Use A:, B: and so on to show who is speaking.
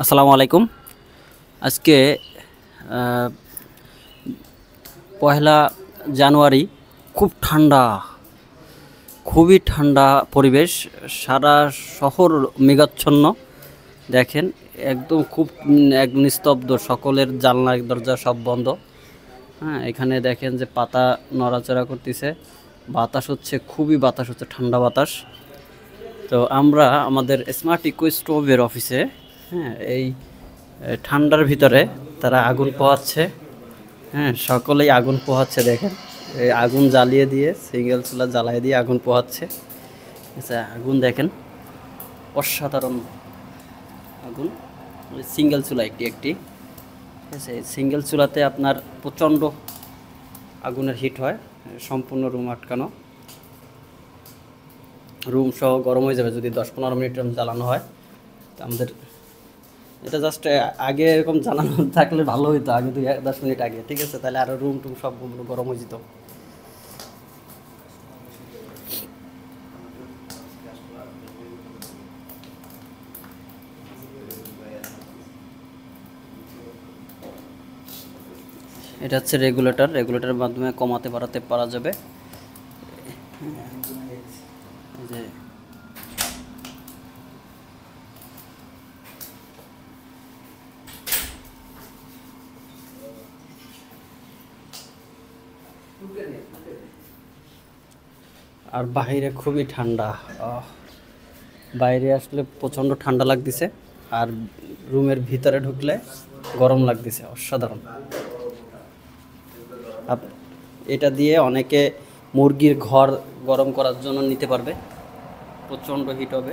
A: আসসালামু আলাইকুম। আজকে পহেলা জানুয়ারি। খুব ঠান্ডা, খুবই ঠান্ডা পরিবেশ। সারা শহর মেঘাচ্ছন্ন। দেখেন, একদম খুব একদম নিস্তব্ধ, সকলের জানলা দরজা সব বন্ধ। হ্যাঁ, এখানে দেখেন যে পাতা নড়াচড়া করতেছে, বাতাস হচ্ছে, খুবই বাতাস হচ্ছে, ঠান্ডা বাতাস। তো আমরা আমাদের স্মার্ট ইকো স্টোভের অফিসে, হ্যাঁ, এই ঠান্ডার ভিতরে তারা আগুন পোহাচ্ছে। হ্যাঁ, সকলেই আগুন পোহাচ্ছে। দেখেন, এই আগুন জ্বালিয়ে দিয়ে, সিঙ্গেল চুলা জ্বালিয়ে দিয়ে আগুন পোহাচ্ছে। আচ্ছা, আগুন দেখেন, অসাধারণ আগুন। সিঙ্গেল চুলা একটি একটি, ঠিক আছে। সিঙ্গেল চুলাতে আপনার প্রচণ্ড আগুনের হিট হয়, সম্পূর্ণ রুম আটকানো, রুম সহ গরম হয়ে যাবে যদি 10-15 মিনিট জ্বালানো হয়। তো আমাদের এটা জাস্ট আগে এরকম জানানো থাকলে ভালো হতো, আগে 10 মিনিট আগে, ঠিক আছে, তাহলে আরও রুম টুম সব গরম হয়ে যেত। এটা হচ্ছে রেগুলেটর, রেগুলেটরের মাধ্যমে কমাতে বাড়াতে পারা যাবে। এই যে আর বাইরে খুবই ঠান্ডা। বাইরে আসলে প্রচণ্ড ঠান্ডা লাগতেছে, আর রুমের ভিতরে ঢুকলে গরম লাগতেছে, অসাধারণ। এটা দিয়ে অনেকে মুরগির ঘর গরম করার জন্য নিতে পারবে, প্রচণ্ড হিট হবে।